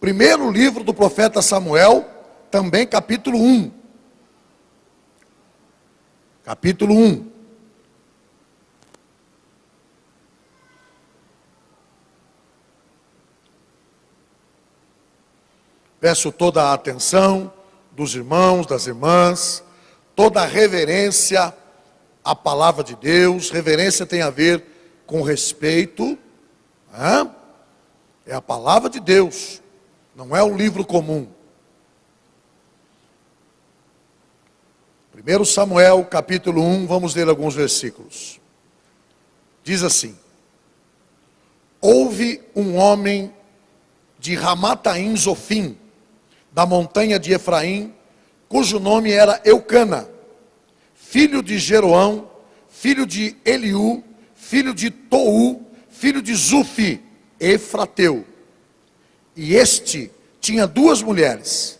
Primeiro livro do profeta Samuel, também capítulo 1. Capítulo 1. Peço toda a atenção dos irmãos, das irmãs, toda a reverência à palavra de Deus. Reverência tem a ver com respeito, é a palavra de Deus, não é um livro comum. 1 Samuel capítulo 1, vamos ler alguns versículos. Diz assim: houve um homem de Ramataim Zofim, da montanha de Efraim, cujo nome era Eucana, filho de Jeroão, filho de Eliú, filho de Tou, filho de Zufi, Efrateu. E este tinha duas mulheres.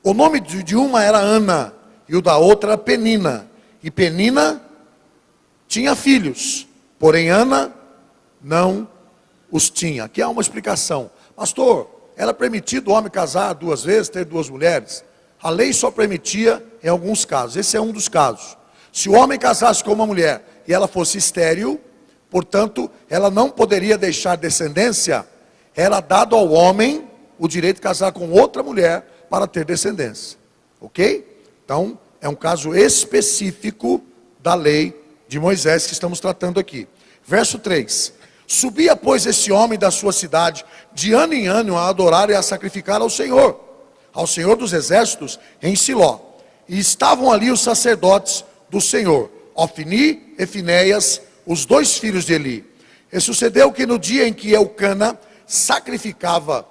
O nome de uma era Ana, e o da outra era Penina. E Penina tinha filhos, porém Ana não os tinha. Aqui há uma explicação. Pastor, era permitido o homem casar duas vezes, ter duas mulheres? A lei só permitia em alguns casos. Esse é um dos casos. Se o homem casasse com uma mulher e ela fosse estéril, portanto, ela não poderia deixar descendência, era dado ao homem o direito de casar com outra mulher para ter descendência. Ok? Então, é um caso específico da lei de Moisés que estamos tratando aqui. Verso 3. Subia, pois, esse homem da sua cidade, de ano em ano, a adorar e a sacrificar ao Senhor dos exércitos, em Siló. E estavam ali os sacerdotes do Senhor, Ofni e Finéias, os dois filhos de Eli. E sucedeu que no dia em que Eucana sacrificava,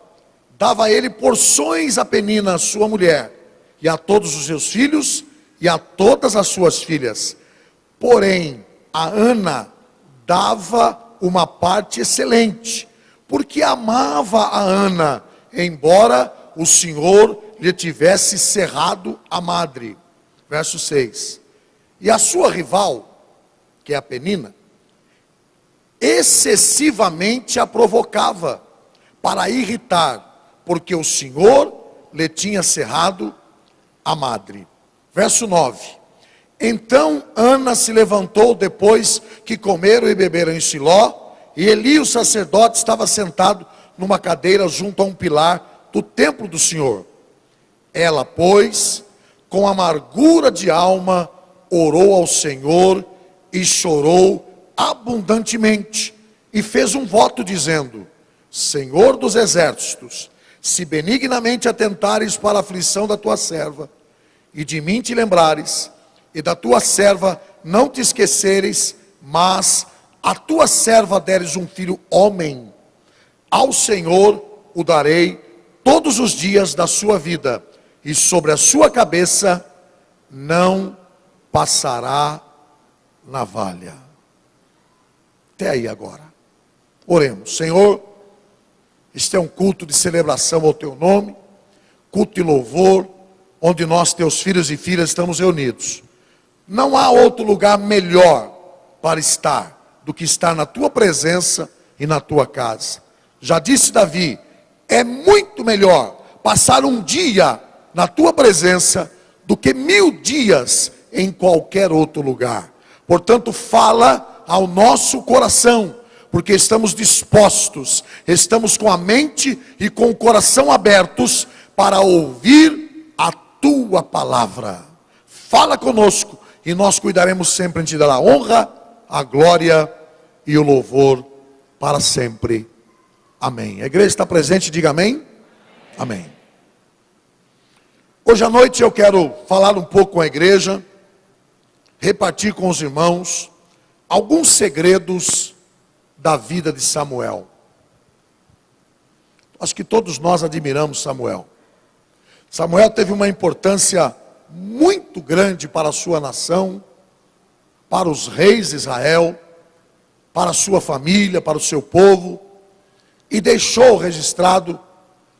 dava a ele porções a Penina, sua mulher, e a todos os seus filhos, e a todas as suas filhas. Porém, a Ana dava uma parte excelente, porque amava a Ana, embora o Senhor lhe tivesse cerrado a madre. Verso 6. E a sua rival, que é a Penina, excessivamente a provocava, para irritar, porque o Senhor lhe tinha cerrado a madre. Verso 9. Então Ana se levantou depois que comeram e beberam em Siló, e Eli, o sacerdote, estava sentado numa cadeira junto a um pilar do templo do Senhor. Ela, pois, com amargura de alma, orou ao Senhor e chorou abundantemente, e fez um voto dizendo: Senhor dos exércitos, se benignamente atentares para a aflição da tua serva, e de mim te lembrares, e da tua serva não te esqueceres, mas a tua serva deres um filho homem, ao Senhor o darei todos os dias da sua vida, e sobre a sua cabeça não passará navalha. Até aí agora. Oremos. Senhor, este é um culto de celebração ao teu nome, culto de louvor, onde nós, teus filhos e filhas, estamos reunidos. Não há outro lugar melhor para estar do que estar na tua presença e na tua casa. Já disse Davi, é muito melhor passar um dia na tua presença do que 1000 dias em qualquer outro lugar. Portanto, fala ao nosso coração, porque estamos dispostos, estamos com a mente e com o coração abertos para ouvir a tua palavra. Fala conosco e nós cuidaremos sempre em te dar a honra, a glória e o louvor para sempre. Amém. A igreja está presente, diga amém. Amém. Hoje à noite eu quero falar um pouco com a igreja, repartir com os irmãos alguns segredos da vida de Samuel. Acho que todos nós admiramos Samuel. Samuel teve uma importância muito grande para a sua nação, para os reis de Israel, para a sua família, para o seu povo, e deixou registrado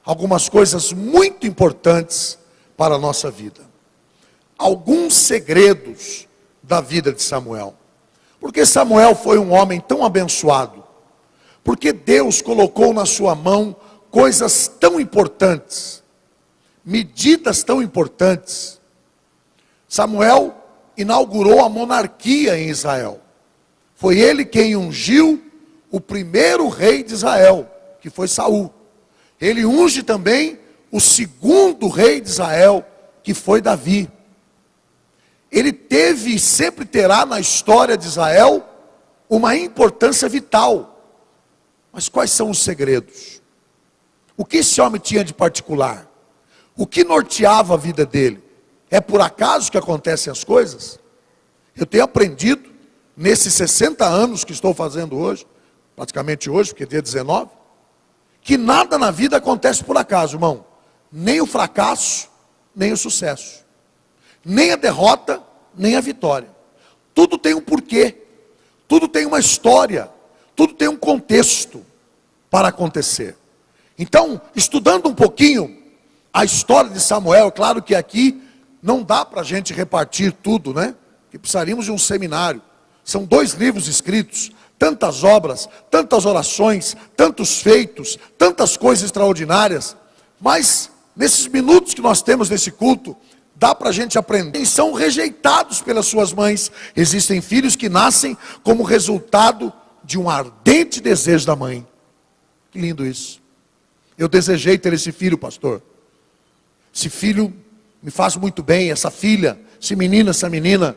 algumas coisas muito importantes para a nossa vida. Alguns segredos da vida de Samuel. Porque Samuel foi um homem tão abençoado, porque Deus colocou na sua mão coisas tão importantes, medidas tão importantes. Samuel inaugurou a monarquia em Israel. Foi ele quem ungiu o primeiro rei de Israel, que foi Saul. Ele unge também o segundo rei de Israel, que foi Davi. Ele teve e sempre terá na história de Israel uma importância vital. Mas quais são os segredos? O que esse homem tinha de particular? O que norteava a vida dele? É por acaso que acontecem as coisas? Eu tenho aprendido, nesses 60 anos que estou fazendo hoje, praticamente hoje, porque é dia 19, que nada na vida acontece por acaso, irmão. Nem o fracasso, nem o sucesso. Nem a derrota, nem a vitória. Tudo tem um porquê. Tudo tem uma história. Tudo tem um contexto para acontecer. Então, estudando um pouquinho a história de Samuel, é claro que aqui não dá para a gente repartir tudo, né? Que precisaríamos de um seminário. São 2 livros escritos, tantas obras, tantas orações, tantos feitos, tantas coisas extraordinárias. Mas, nesses minutos que nós temos nesse culto, dá para a gente aprender. Eles são rejeitados pelas suas mães. Existem filhos que nascem como resultado de um ardente desejo da mãe. Que lindo isso. Eu desejei ter esse filho, pastor. Esse filho me faz muito bem, essa filha, esse menino, essa menina,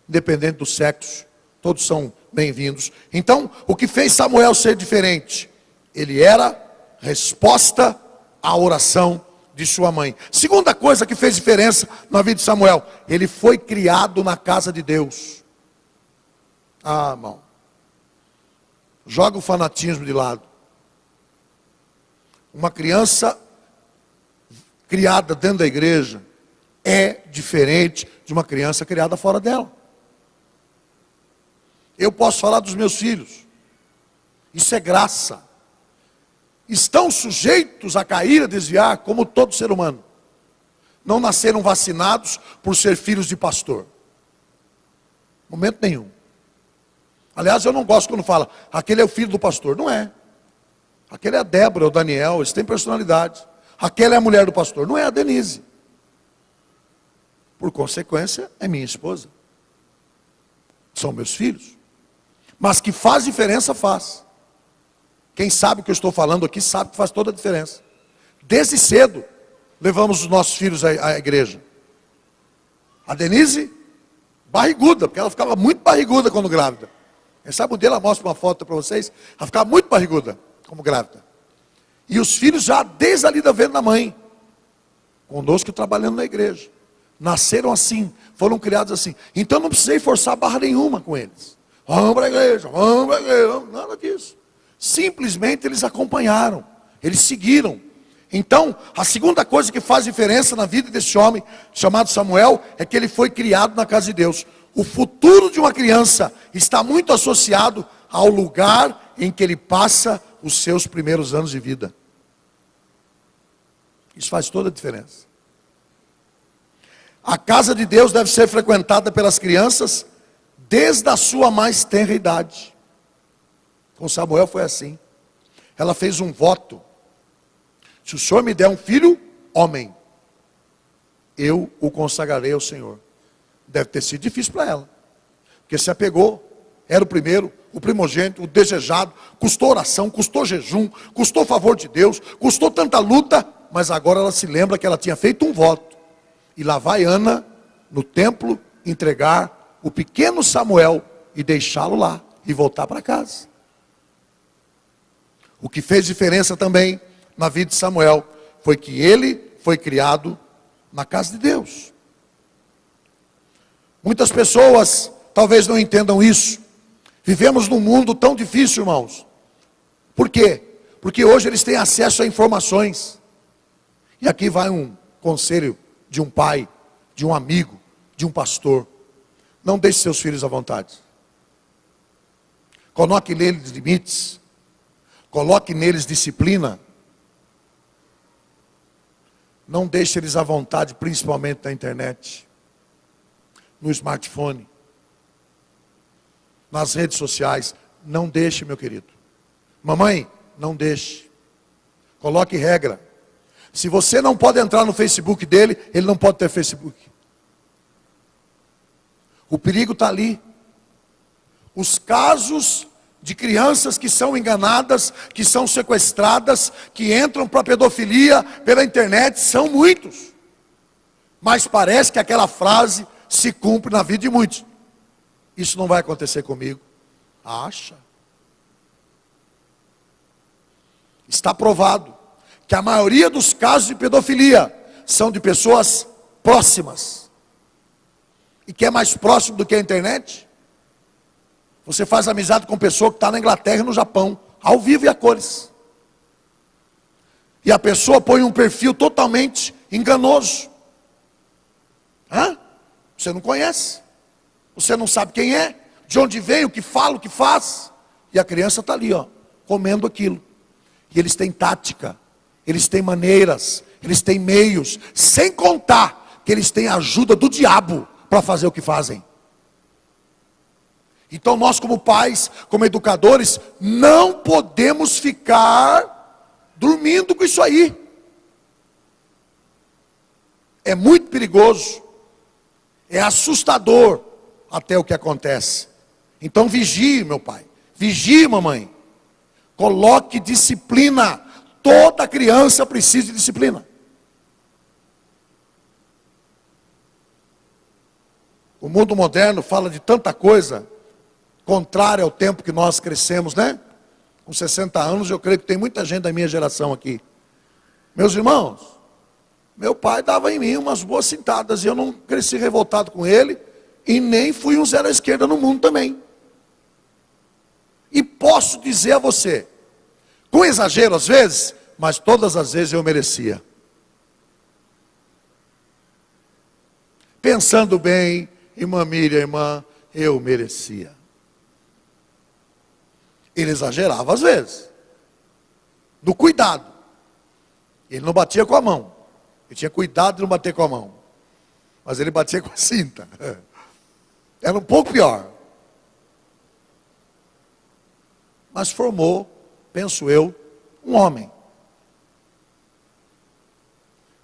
independente do sexo, todos são bem-vindos. Então, o que fez Samuel ser diferente? Ele era resposta à oração de sua mãe. Segunda coisa que fez diferença na vida de Samuel, ele foi criado na casa de Deus. Ah, irmão, joga o fanatismo de lado. Uma criança criada dentro da igreja é diferente de uma criança criada fora dela. Eu posso falar dos meus filhos. Isso é graça. Estão sujeitos a cair, a desviar, como todo ser humano. Não nasceram vacinados por ser filhos de pastor. Momento nenhum. Aliás, eu não gosto quando fala, aquele é o filho do pastor. Não é. Aquele é a Débora, é o Daniel, eles têm personalidade. Aquela é a mulher do pastor. Não é a Denise. Por consequência, é minha esposa. São meus filhos. Mas que faz diferença, faz. Quem sabe o que eu estou falando aqui, sabe que faz toda a diferença. Desde cedo, levamos os nossos filhos à igreja. A Denise, barriguda, porque ela ficava muito barriguda quando grávida. Quem sabe um dia ela mostra uma foto para vocês, ela ficava muito barriguda, como grávida. E os filhos já desde ali da venda da mãe, conosco trabalhando na igreja. Nasceram assim, foram criados assim. Então não precisei forçar barra nenhuma com eles. Vamos para a igreja, nada disso. Simplesmente eles acompanharam, eles seguiram. Então, a segunda coisa que faz diferença na vida desse homem, chamado Samuel, é que ele foi criado na casa de Deus. O futuro de uma criança está muito associado ao lugar em que ele passa os seus primeiros anos de vida. Isso faz toda a diferença. A casa de Deus deve ser frequentada pelas crianças desde a sua mais tenra idade. Com Samuel foi assim. Ela fez um voto. Se o Senhor me der um filho, homem, eu o consagrarei ao Senhor. Deve ter sido difícil para ela. Porque se apegou, era o primeiro, o primogênito, o desejado, custou oração, custou jejum, custou favor de Deus, custou tanta luta, mas agora ela se lembra que ela tinha feito um voto. E lá vai Ana, no templo, entregar o pequeno Samuel e deixá-lo lá e voltar para casa. O que fez diferença também na vida de Samuel foi que ele foi criado na casa de Deus. Muitas pessoas talvez não entendam isso. Vivemos num mundo tão difícil, irmãos. Por quê? Porque hoje eles têm acesso a informações. E aqui vai um conselho de um pai, de um amigo, de um pastor. Não deixe seus filhos à vontade. Coloque neles limites. Coloque neles disciplina. Não deixe eles à vontade, principalmente na internet, no smartphone, nas redes sociais. Não deixe, meu querido. Mamãe, não deixe. Coloque regra. Se você não pode entrar no Facebook dele, ele não pode ter Facebook. O perigo está ali. Os casos de crianças que são enganadas, que são sequestradas, que entram para a pedofilia pela internet, são muitos. Mas parece que aquela frase se cumpre na vida de muitos. Isso não vai acontecer comigo. Acha? Está provado que a maioria dos casos de pedofilia são de pessoas próximas. E que é mais próximo do que a internet? Você faz amizade com pessoa que está na Inglaterra e no Japão, ao vivo e a cores. E a pessoa põe um perfil totalmente enganoso. Você não conhece. Você não sabe quem é, de onde veio, o que fala, o que faz. E a criança está ali, comendo aquilo. E eles têm tática, eles têm maneiras, eles têm meios, sem contar que eles têm a ajuda do diabo para fazer o que fazem. Então nós como pais, como educadores, não podemos ficar dormindo com isso aí. É muito perigoso, é assustador até o que acontece. Então vigie, meu pai, vigie, mamãe. Coloque disciplina. Toda criança precisa de disciplina. O mundo moderno fala de tanta coisa contrária ao tempo que nós crescemos, né? Com 60 anos, eu creio que tem muita gente da minha geração aqui. Meus irmãos, meu pai dava em mim umas boas cintadas e eu não cresci revoltado com ele e nem fui um zero à esquerda no mundo também. E posso dizer a você, com exagero às vezes, mas todas as vezes eu merecia. Pensando bem, irmã Miriam, irmã, eu merecia. Ele exagerava às vezes, no cuidado. Ele não batia com a mão, ele tinha cuidado de não bater com a mão, mas ele batia com a cinta. Era um pouco pior. Mas formou, penso eu, um homem.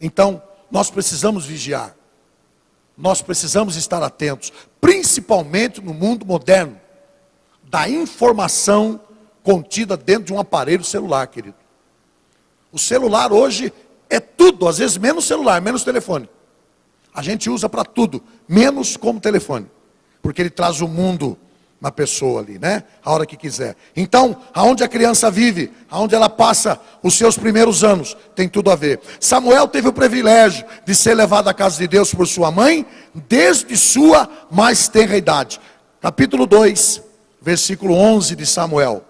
Então, nós precisamos vigiar. Nós precisamos estar atentos, principalmente no mundo moderno, da informação contida dentro de um aparelho celular, querido. O celular hoje é tudo, às vezes menos celular, menos telefone. A gente usa para tudo, menos como telefone. Porque ele traz o mundo na pessoa ali, né? A hora que quiser. Então, aonde a criança vive, aonde ela passa os seus primeiros anos, tem tudo a ver. Samuel teve o privilégio de ser levado à casa de Deus por sua mãe, desde sua mais tenra idade. Capítulo 2, versículo 11 de Samuel.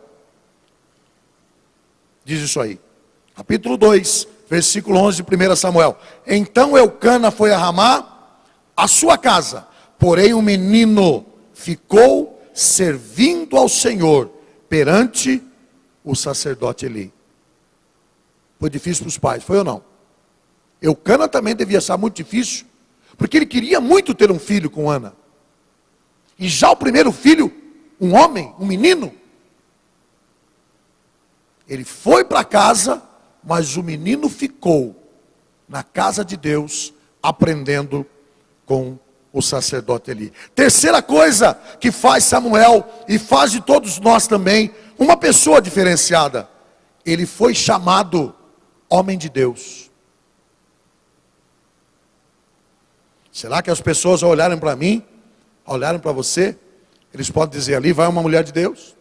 Diz isso aí. Capítulo 2, versículo 11 de 1 Samuel. Então Eucana foi a Ramá, a sua casa, porém o menino ficou servindo ao Senhor perante o sacerdote Eli. Foi difícil para os pais, foi ou não? Eucana também devia ser muito difícil, porque ele queria muito ter um filho com Ana. E já o primeiro filho, um homem, um menino, ele foi para casa, mas o menino ficou na casa de Deus, aprendendo com o sacerdote Eli. Terceira coisa que faz Samuel, e faz de todos nós também, uma pessoa diferenciada. Ele foi chamado homem de Deus. Será que as pessoas ao olharem para mim, ao olharem para você, eles podem dizer, ali vai uma mulher de Deus,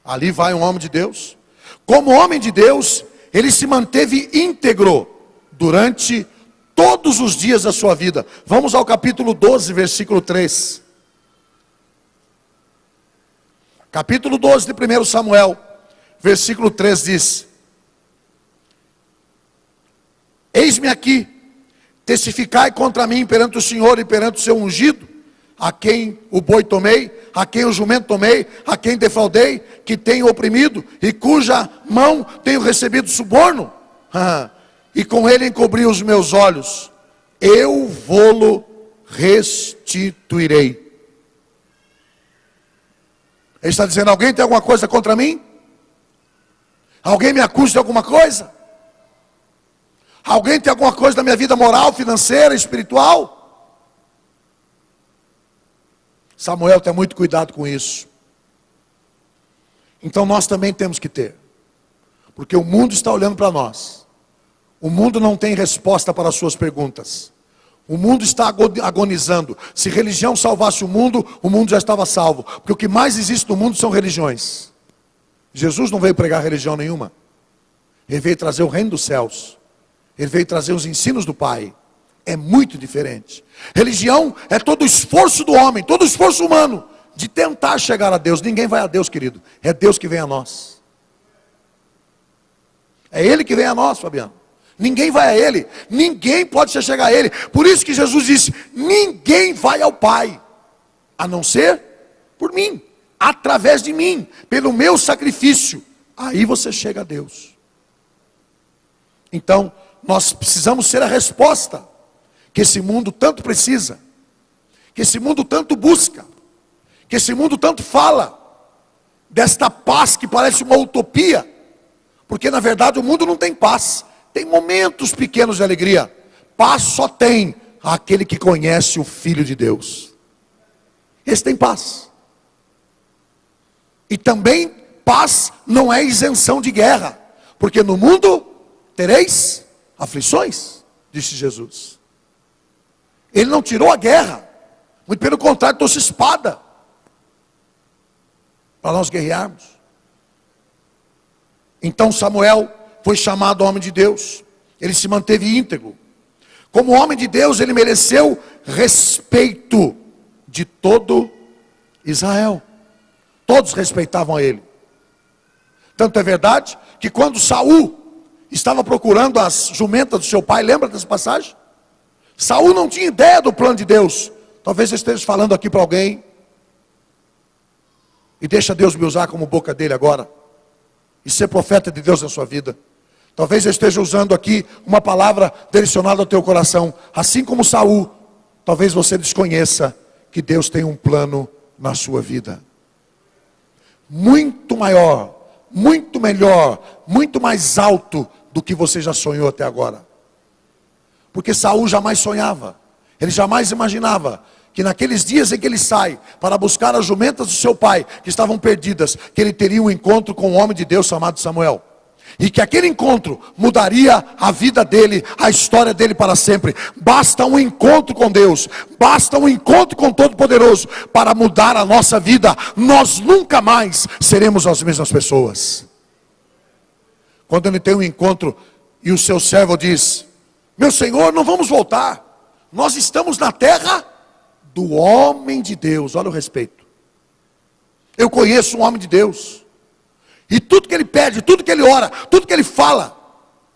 ali vai um homem de Deus? Como homem de Deus, ele se manteve íntegro durante todos os dias da sua vida. Vamos ao capítulo 12, versículo 3. Capítulo 12 de 1 Samuel, versículo 3 diz: Eis-me aqui, testificai contra mim perante o Senhor e perante o seu ungido, a quem o boi tomei, a quem o jumento tomei, a quem defraudei, que tenho oprimido, e cuja mão tenho recebido suborno. E com ele encobri os meus olhos, eu vô-lo restituirei. Ele está dizendo, alguém tem alguma coisa contra mim? Alguém me acusa de alguma coisa? Alguém tem alguma coisa na minha vida moral, financeira, espiritual? Samuel tem muito cuidado com isso. Então nós também temos que ter. Porque o mundo está olhando para nós. O mundo não tem resposta para as suas perguntas. O mundo está agonizando. Se religião salvasse o mundo já estava salvo. Porque o que mais existe no mundo são religiões. Jesus não veio pregar religião nenhuma. Ele veio trazer o reino dos céus. Ele veio trazer os ensinos do Pai. É muito diferente. Religião é todo o esforço do homem, todo o esforço humano de tentar chegar a Deus. Ninguém vai a Deus, querido. É Deus que vem a nós. É Ele que vem a nós, Fabiano. Ninguém vai a Ele. Ninguém pode chegar a Ele. Por isso que Jesus disse: ninguém vai ao Pai, a não ser por mim, através de mim, pelo meu sacrifício. Aí você chega a Deus. Então, nós precisamos ser a resposta que esse mundo tanto precisa, que esse mundo tanto busca, que esse mundo tanto fala, desta paz que parece uma utopia, porque na verdade o mundo não tem paz, tem momentos pequenos de alegria. Paz só tem aquele que conhece o Filho de Deus. Esse tem paz. E também paz não é isenção de guerra, porque no mundo tereis aflições, disse Jesus. Ele não tirou a guerra, muito pelo contrário, trouxe espada para nós guerrearmos. Então Samuel foi chamado homem de Deus. Ele se manteve íntegro. Como homem de Deus, ele mereceu respeito de todo Israel. Todos respeitavam a ele. Tanto é verdade que quando Saul estava procurando as jumentas do seu pai, lembra dessa passagem? Saul não tinha ideia do plano de Deus. Talvez eu esteja falando aqui para alguém, e deixa Deus me usar como boca dele agora, e ser profeta de Deus na sua vida. Talvez eu esteja usando aqui uma palavra direcionada ao teu coração. Assim como Saul, talvez você desconheça que Deus tem um plano na sua vida. Muito maior, muito melhor, muito mais alto do que você já sonhou até agora. Porque Saul jamais sonhava, ele jamais imaginava que naqueles dias em que ele sai para buscar as jumentas do seu pai, que estavam perdidas, que ele teria um encontro com um homem de Deus chamado Samuel. E que aquele encontro mudaria a vida dele, a história dele para sempre. Basta um encontro com Deus, basta um encontro com o Todo-Poderoso para mudar a nossa vida. Nós nunca mais seremos as mesmas pessoas. Quando ele tem um encontro e o seu servo diz: meu Senhor, não vamos voltar, nós estamos na terra do homem de Deus. Olha o respeito. Eu conheço um homem de Deus, e tudo que ele pede, tudo que ele ora, tudo que ele fala,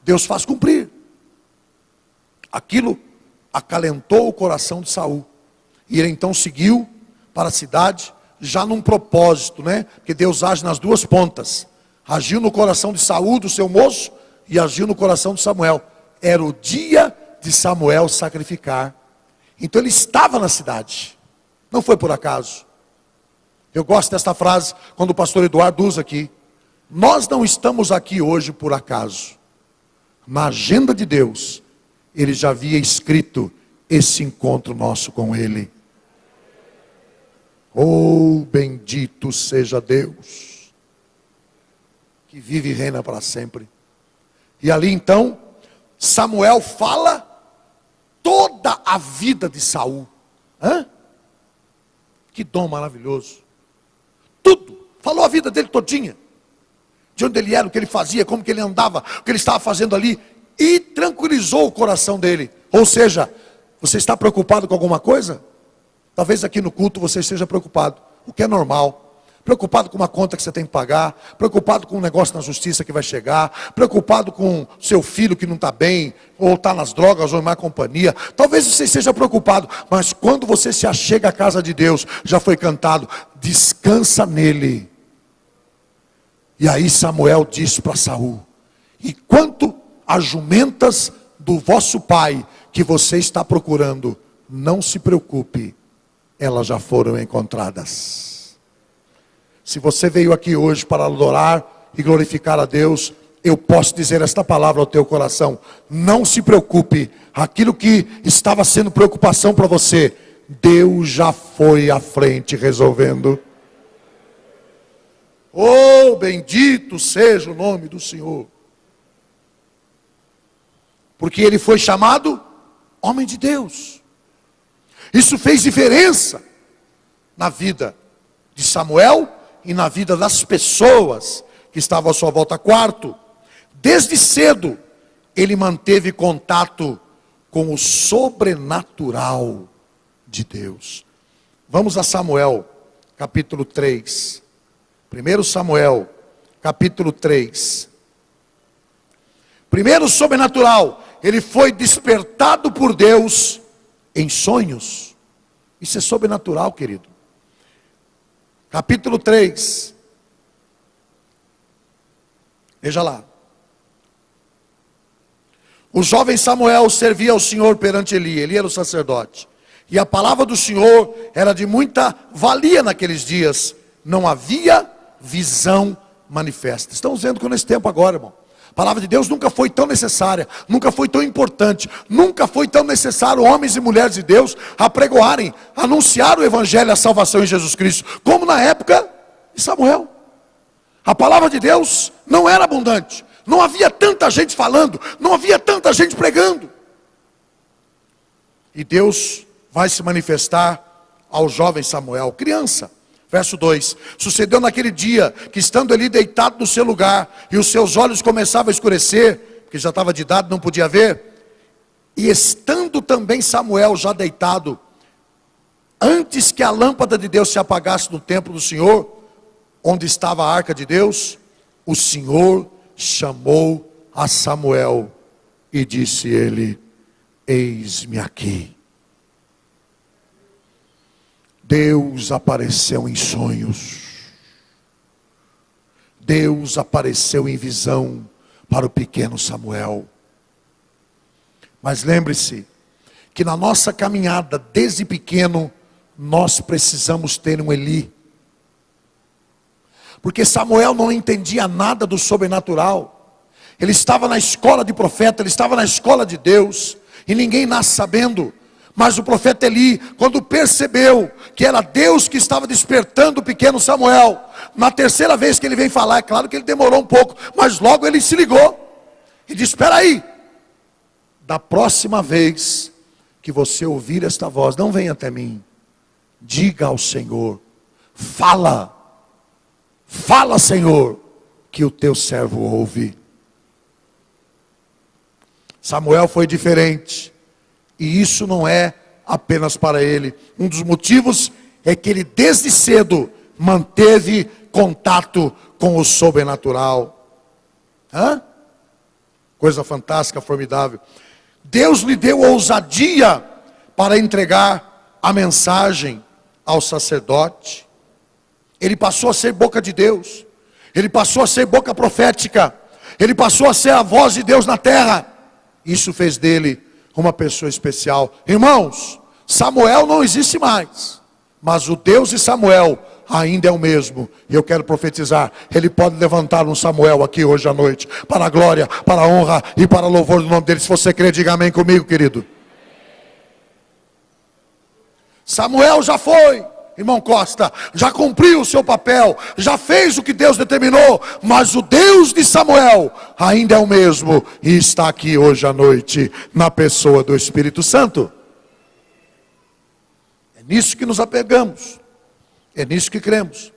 Deus faz cumprir. Aquilo acalentou o coração de Saul, e ele então seguiu para a cidade, já num propósito, né? Porque Deus age nas duas pontas. Agiu no coração de Saul, do seu moço, e agiu no coração de Samuel. Era o dia de Samuel sacrificar. Então ele estava na cidade, não foi por acaso. Eu gosto desta frase quando o pastor Eduardo usa aqui: nós não estamos aqui hoje por acaso. Na agenda de Deus, Ele já havia escrito esse encontro nosso com Ele. Oh, bendito seja Deus, que vive e reina para sempre. E ali então, Samuel fala toda a vida de Saul. Que dom maravilhoso. Tudo, falou a vida dele todinha. De onde ele era, o que ele fazia, como que ele andava, o que ele estava fazendo ali, e tranquilizou o coração dele. Ou seja, você está preocupado com alguma coisa? Talvez aqui no culto você esteja preocupado, o que é normal. Preocupado com uma conta que você tem que pagar, preocupado com um negócio na justiça que vai chegar, preocupado com seu filho que não está bem, ou está nas drogas, ou em má companhia. Talvez você esteja preocupado, mas quando você se achega à casa de Deus, já foi cantado: descansa nele. E aí Samuel disse para Saul: e quanto às jumentas do vosso pai que você está procurando, não se preocupe, elas já foram encontradas. Se você veio aqui hoje para adorar e glorificar a Deus, eu posso dizer esta palavra ao teu coração: não se preocupe, aquilo que estava sendo preocupação para você, Deus já foi à frente resolvendo. Oh, bendito seja o nome do Senhor. Porque ele foi chamado homem de Deus. Isso fez diferença na vida de Samuel e na vida das pessoas que estavam à sua volta. Quarto, desde cedo ele manteve contato com o sobrenatural de Deus. Vamos a Samuel, capítulo 3. 1 Samuel, capítulo 3. Primeiro, sobrenatural. Ele foi despertado por Deus em sonhos. Isso é sobrenatural, querido. Capítulo 3. Veja lá. O jovem Samuel servia ao Senhor perante Eli. Eli era o sacerdote. E a palavra do Senhor era de muita valia naqueles dias. Não havia visão manifesta. Estamos vendo que nesse tempo agora, irmão, a palavra de Deus nunca foi tão necessária, nunca foi tão importante, nunca foi tão necessário homens e mulheres de Deus apregoarem, anunciar o evangelho, a salvação em Jesus Cristo, como na época de Samuel. A palavra de Deus não era abundante, não havia tanta gente falando, não havia tanta gente pregando. E Deus vai se manifestar ao jovem Samuel, criança. Verso 2, sucedeu naquele dia, que estando ali deitado no seu lugar, e os seus olhos começavam a escurecer, porque já estava de idade, não podia ver, e estando também Samuel já deitado, antes que a lâmpada de Deus se apagasse no templo do Senhor, onde estava a arca de Deus, o Senhor chamou a Samuel, e disse ele: eis-me aqui. Deus apareceu em sonhos. Deus apareceu em visão para o pequeno Samuel. Mas lembre-se que na nossa caminhada desde pequeno nós precisamos ter um Eli. Porque Samuel não entendia nada do sobrenatural. Ele estava na escola de profeta, ele estava na escola de Deus, e ninguém nasce sabendo. Mas o profeta Eli, quando percebeu que era Deus que estava despertando o pequeno Samuel, na terceira vez que ele vem falar, é claro que ele demorou um pouco, mas logo ele se ligou e disse: espera aí, da próxima vez que você ouvir esta voz, não venha até mim, diga ao Senhor, fala, Senhor, que o teu servo ouve. Samuel foi diferente. E isso não é apenas para ele. Um dos motivos é que ele desde cedo manteve contato com o sobrenatural. Coisa fantástica, formidável. Deus lhe deu ousadia para entregar a mensagem ao sacerdote. Ele passou a ser boca de Deus. Ele passou a ser boca profética. Ele passou a ser a voz de Deus na terra. Isso fez dele uma pessoa especial. Irmãos, Samuel não existe mais, mas o Deus de Samuel ainda é o mesmo. E eu quero profetizar, ele pode levantar um Samuel aqui hoje à noite, para a glória, para a honra e para o louvor do nome dele. Se você crê, diga amém comigo, querido. Samuel já foi, irmão Costa, já cumpriu o seu papel, já fez o que Deus determinou, mas o Deus de Samuel ainda é o mesmo, e está aqui hoje à noite, na pessoa do Espírito Santo. É nisso que nos apegamos, é nisso que cremos.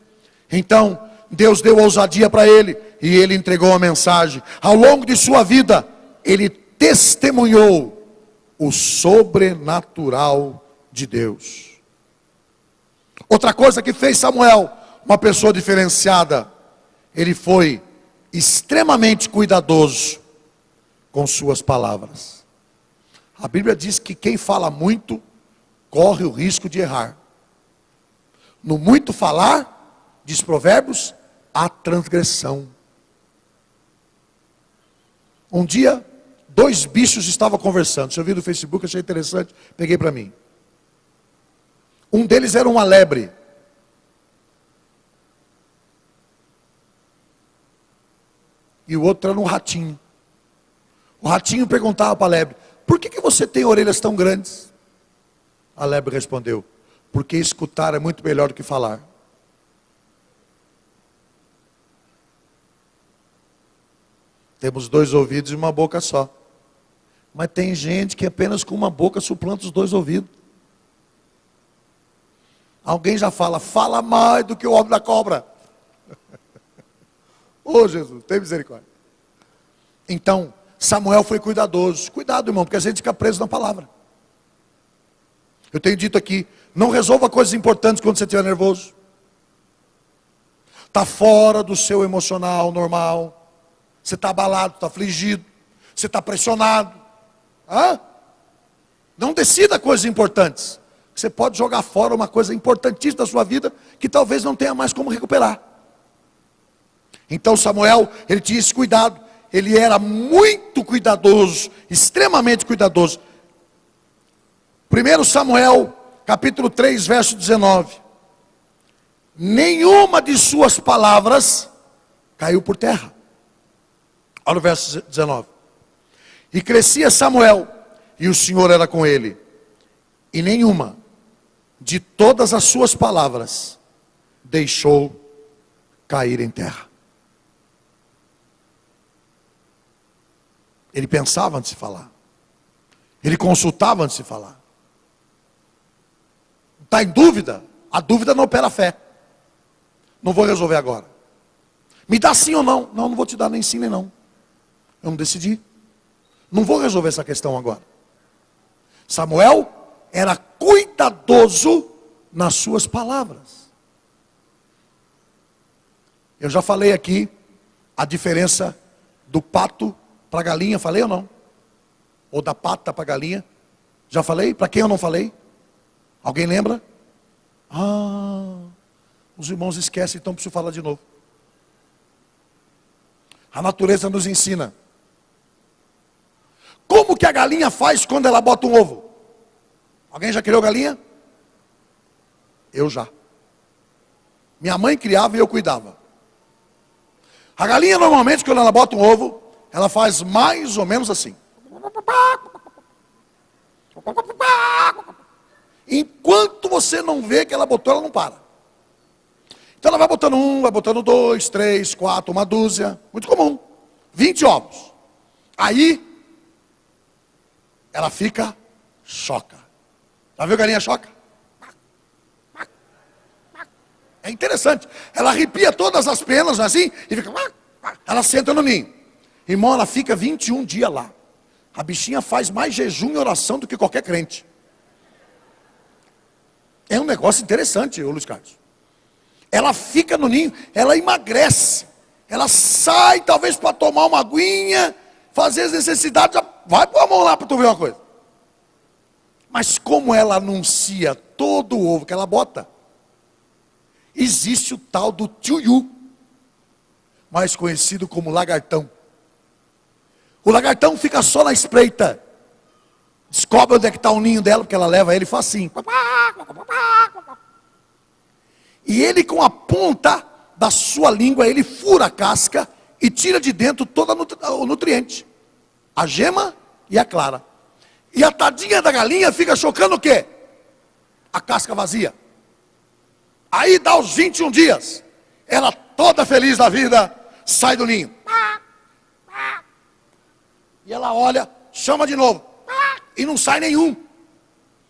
Então, Deus deu ousadia para ele, e ele entregou a mensagem. Ao longo de sua vida, ele testemunhou o sobrenatural de Deus. Outra coisa que fez Samuel uma pessoa diferenciada, ele foi extremamente cuidadoso com suas palavras. A Bíblia diz que quem fala muito corre o risco de errar. No muito falar, diz Provérbios, há transgressão. Um dia, 2 bichos estavam conversando. Eu vi no Facebook, achei interessante, peguei para mim. Um deles era uma lebre. e o outro era um ratinho. O ratinho perguntava para a lebre: por que você tem orelhas tão grandes? A lebre respondeu: porque escutar é muito melhor do que falar. Temos 2 ouvidos e uma boca só. Mas tem gente que apenas com uma boca suplanta os 2 ouvidos. Alguém já fala mais do que o homem da cobra. Ô Jesus, tem misericórdia. Então, Samuel foi cuidadoso. Cuidado, irmão, porque a gente fica preso na palavra. Eu tenho dito aqui, não resolva coisas importantes quando você estiver nervoso. Está fora do seu emocional normal. Você está abalado, está afligido, você está pressionado. Não decida coisas importantes. Você pode jogar fora uma coisa importantíssima da sua vida, que talvez não tenha mais como recuperar. Então Samuel, ele tinha esse cuidado. Ele era muito cuidadoso, extremamente cuidadoso. 1 Samuel, capítulo 3, verso 19. Nenhuma de suas palavras caiu por terra. Olha o verso 19. E crescia Samuel, e o Senhor era com ele, e nenhuma de todas as suas palavras deixou cair em terra. Ele pensava antes de falar. Ele consultava antes de falar. Está em dúvida? A dúvida não opera a fé. Não vou resolver agora. Me dá sim ou não? Não, não vou te dar nem sim nem não. Eu não decidi. Não vou resolver essa questão agora. Samuel era cuidadoso nas suas palavras. Eu já falei aqui a diferença do pato para a galinha, falei ou não? Ou da pata para a galinha? Já falei? Para quem eu não falei? Alguém lembra? Os irmãos esquecem, então preciso falar de novo. A natureza nos ensina. Como que a galinha faz quando ela bota um ovo? Alguém já criou galinha? Eu já. Minha mãe criava e eu cuidava. A galinha normalmente quando ela bota um ovo, ela faz mais ou menos assim. Enquanto você não vê que ela botou, ela não para. Então ela vai botando 1, vai botando 2, 3, 4, uma dúzia. Muito comum. 20 ovos. Aí, ela fica choca. Já viu galinha choca? É interessante. Ela arrepia todas as penas assim e fica... Ela senta no ninho. Irmão, ela fica 21 dias lá. A bichinha faz mais jejum e oração do que qualquer crente. É um negócio interessante, Luiz Carlos. Ela fica no ninho, ela emagrece. Ela sai talvez para tomar uma aguinha, fazer as necessidades, vai pôr a mão lá para tu ver uma coisa. Mas como ela anuncia todo o ovo que ela bota, existe o tal do tchuiu, mais conhecido como lagartão. O lagartão fica só na espreita. Descobre onde é que está o ninho dela, porque ela leva ele e faz assim. E ele com a ponta da sua língua, ele fura a casca e tira de dentro todo o nutriente. A gema e a clara. E a tadinha da galinha fica chocando o quê? A casca vazia. Aí dá os 21 dias. Ela toda feliz da vida, sai do ninho. E ela olha, chama de novo. E não sai nenhum.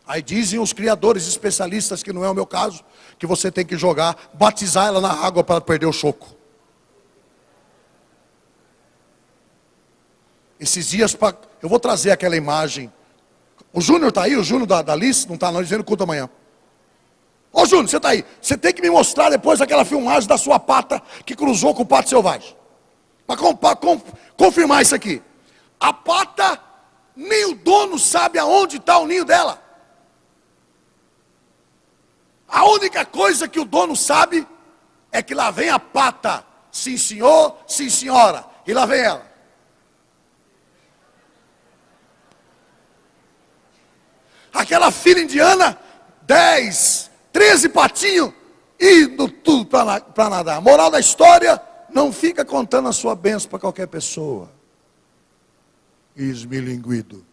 Aí dizem os criadores especialistas, que não é o meu caso, que você tem que jogar, batizar ela na água para perder o choco. Esses dias, eu vou trazer aquela imagem. O Júnior está aí, o Júnior da Alice, não está não, dizendo culto amanhã. Ô Júnior, você está aí. Você tem que me mostrar depois aquela filmagem da sua pata que cruzou com o pato selvagem. Para confirmar isso aqui. A pata, nem o dono sabe aonde está o ninho dela. A única coisa que o dono sabe é que lá vem a pata. Sim senhor, sim senhora. E lá vem ela. Aquela filha indiana, 10, 13 patinhos, indo tudo para nadar. Moral da história, Não fica contando a sua bênção para qualquer pessoa. Esmilinguido.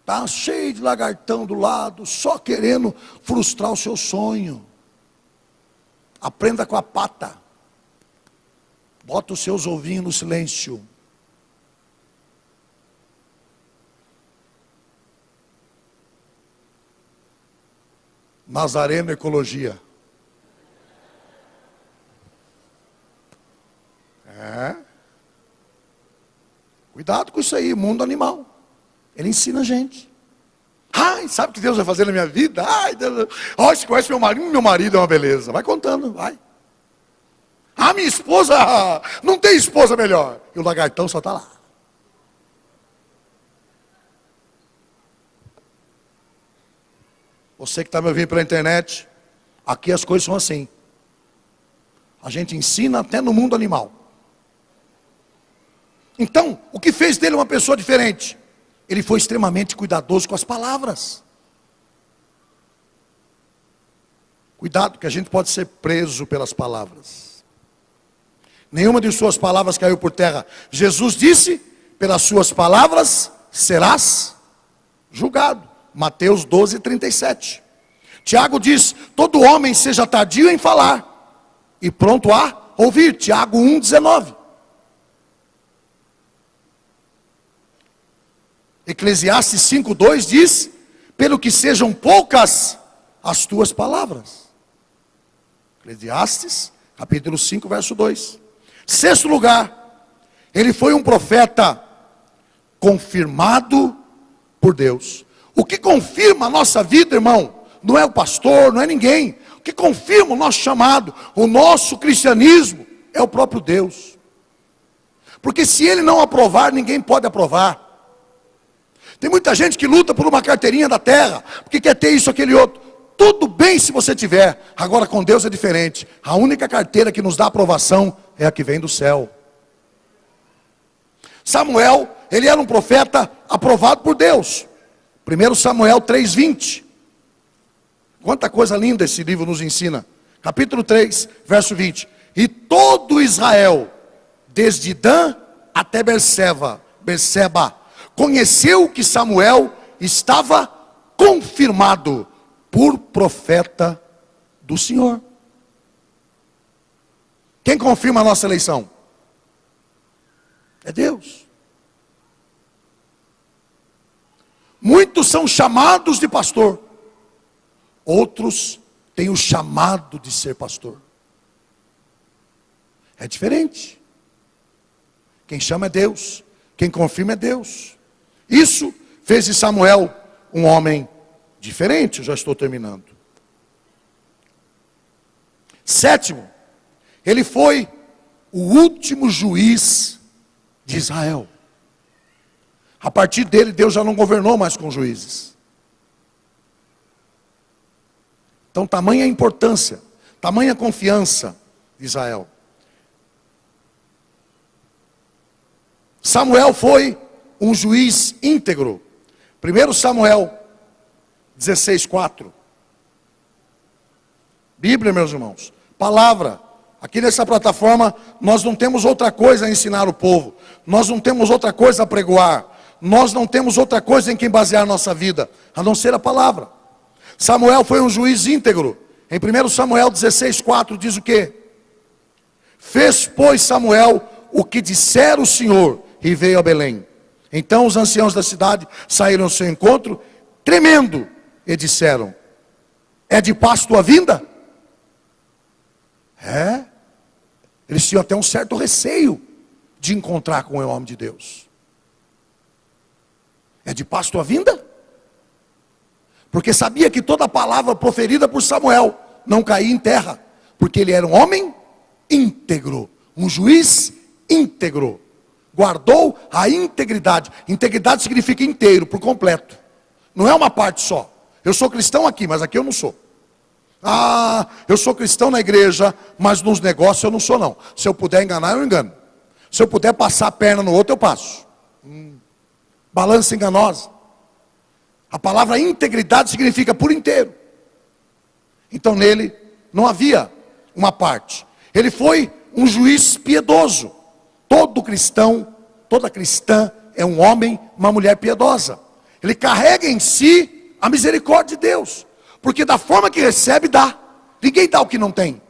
Está cheio de lagartão do lado, só querendo frustrar o seu sonho. Aprenda com a pata. Bota os seus ovinhos no silêncio. Nazareno Ecologia. Cuidado com isso aí, mundo animal. Ele ensina a gente. Ai, sabe o que Deus vai fazer na minha vida? Ai, Deus, você conhece meu marido é uma beleza. Vai contando, vai. Ah, minha esposa, não tem esposa melhor. E o lagartão só está lá. Você que está me ouvindo pela internet, aqui as coisas são assim. A gente ensina até no mundo animal. Então, o que fez dele uma pessoa diferente? Ele foi extremamente cuidadoso com as palavras. Cuidado, que a gente pode ser preso pelas palavras. Nenhuma de suas palavras caiu por terra. Jesus disse, pelas suas palavras serás julgado. Mateus 12, 37. Tiago diz, todo homem seja tardio em falar e pronto a ouvir. Tiago 1, 19. Eclesiastes 5, 2 diz, pelo que sejam poucas as tuas palavras. Eclesiastes, capítulo 5, verso 2. Sexto lugar, ele foi um profeta confirmado por Deus. O que confirma a nossa vida, irmão, não é o pastor, não é ninguém. O que confirma o nosso chamado, o nosso cristianismo, é o próprio Deus. Porque se ele não aprovar, ninguém pode aprovar. Tem muita gente que luta por uma carteirinha da terra, porque quer ter isso, aquele outro. Tudo bem se você tiver, agora com Deus é diferente. A única carteira que nos dá aprovação é a que vem do céu. Samuel, ele era um profeta aprovado por Deus. 1 Samuel 3:20. Quanta coisa linda esse livro nos ensina. Capítulo 3, verso 20. E todo Israel, desde Dan até Berseba, conheceu que Samuel estava confirmado por profeta do Senhor. Quem confirma a nossa eleição? É Deus. Muitos são chamados de pastor, outros têm o chamado de ser pastor. É diferente. Quem chama é Deus, quem confirma é Deus. Isso fez de Samuel um homem diferente. Eu já estou terminando. Sétimo, ele foi o último juiz de Israel. A partir dele, Deus já não governou mais com juízes. Então, tamanha a importância, tamanha a confiança de Israel. Samuel foi um juiz íntegro. 1 Samuel 16:4. Bíblia, meus irmãos. Palavra. Aqui nessa plataforma, nós não temos outra coisa a ensinar o povo. Nós não temos outra coisa a pregoar. Nós não temos outra coisa em quem basear a nossa vida, a não ser a palavra. Samuel foi um juiz íntegro. Em 1 Samuel 16:4 diz o quê? Fez, pois, Samuel o que dissera o Senhor e veio a Belém. Então os anciãos da cidade saíram ao seu encontro, tremendo, e disseram, é de paz tua vinda? Eles tinham até um certo receio de encontrar com o homem de Deus. É de paz tua vinda? Porque sabia que toda palavra proferida por Samuel não caía em terra, porque ele era um homem íntegro, um juiz íntegro. Guardou a integridade. Integridade significa inteiro, por completo. Não é uma parte só. Eu sou cristão aqui, mas aqui eu não sou. Eu sou cristão na igreja, mas nos negócios eu não sou não. Se eu puder enganar, eu engano. Se eu puder passar a perna no outro, eu passo. Balança enganosa. A palavra integridade significa por inteiro. Então nele não havia uma parte. Ele foi um juiz piedoso. Todo cristão, toda cristã é um homem, uma mulher piedosa. Ele carrega em si a misericórdia de Deus, porque da forma que recebe, dá. Ninguém dá o que não tem.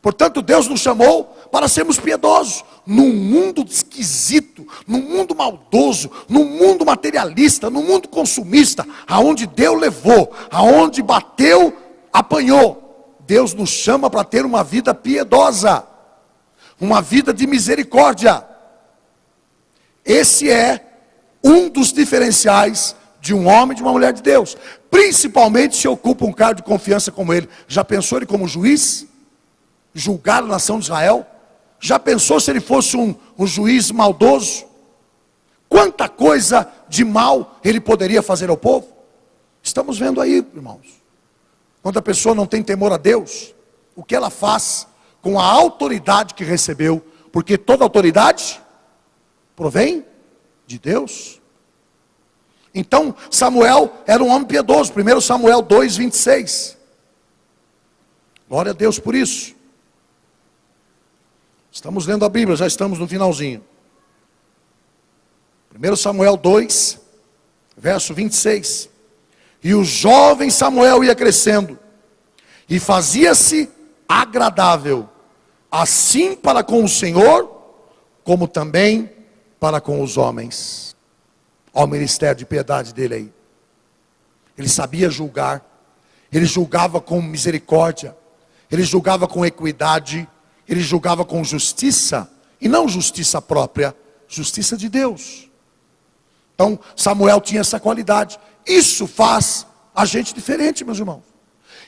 Portanto, Deus nos chamou para sermos piedosos. Num mundo esquisito, num mundo maldoso, num mundo materialista, num mundo consumista, aonde Deus levou, aonde bateu, apanhou. Deus nos chama para ter uma vida piedosa, uma vida de misericórdia. Esse é um dos diferenciais de um homem e de uma mulher de Deus. Principalmente se ocupa um cargo de confiança como ele. Já pensou ele como juiz? Julgar a nação de Israel? Já pensou se ele fosse um juiz maldoso? Quanta coisa de mal ele poderia fazer ao povo? Estamos vendo aí, irmãos. Quando a pessoa não tem temor a Deus, o que ela faz com a autoridade que recebeu? Porque toda autoridade provém de Deus. Então, Samuel era um homem piedoso. 1 Samuel 2:26. Glória a Deus por isso. Estamos lendo a Bíblia, já estamos no finalzinho. 1 Samuel 2, verso 26. E o jovem Samuel ia crescendo, e fazia-se agradável, assim para com o Senhor, como também para com os homens. Olha o ministério de piedade dele aí. Ele sabia julgar, ele julgava com misericórdia, ele julgava com equidade, ele julgava com justiça, e não justiça própria, justiça de Deus. Então, Samuel tinha essa qualidade. Isso faz a gente diferente, meus irmãos.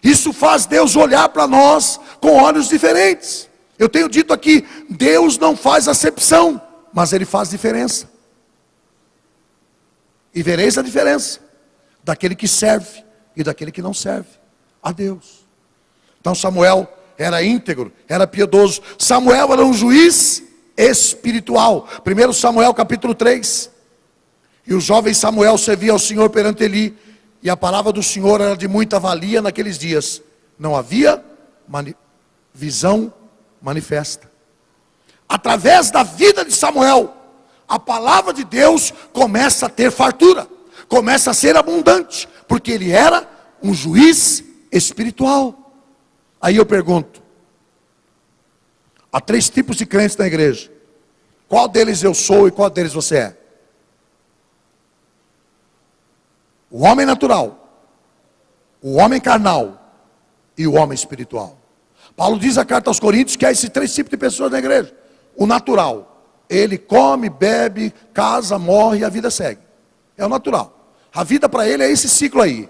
Isso faz Deus olhar para nós com olhos diferentes. Eu tenho dito aqui, Deus não faz acepção, mas Ele faz diferença. E vereis a diferença daquele que serve e daquele que não serve a Deus. Então Samuel era íntegro, era piedoso. Samuel era um juiz espiritual. 1 Samuel capítulo 3. E o jovem Samuel servia ao Senhor perante Eli, e a palavra do Senhor era de muita valia naqueles dias. Não havia visão manifesta. Através da vida de Samuel, a palavra de Deus começa a ter fartura, começa a ser abundante, porque ele era um juiz espiritual. Aí eu pergunto, há 3 tipos de crentes na igreja. Qual deles eu sou e qual deles você é? O homem natural, o homem carnal e o homem espiritual. Paulo diz na carta aos Coríntios que há esses 3 tipos de pessoas na igreja. O natural, ele come, bebe, casa, morre e a vida segue. É o natural. A vida para ele é esse ciclo aí.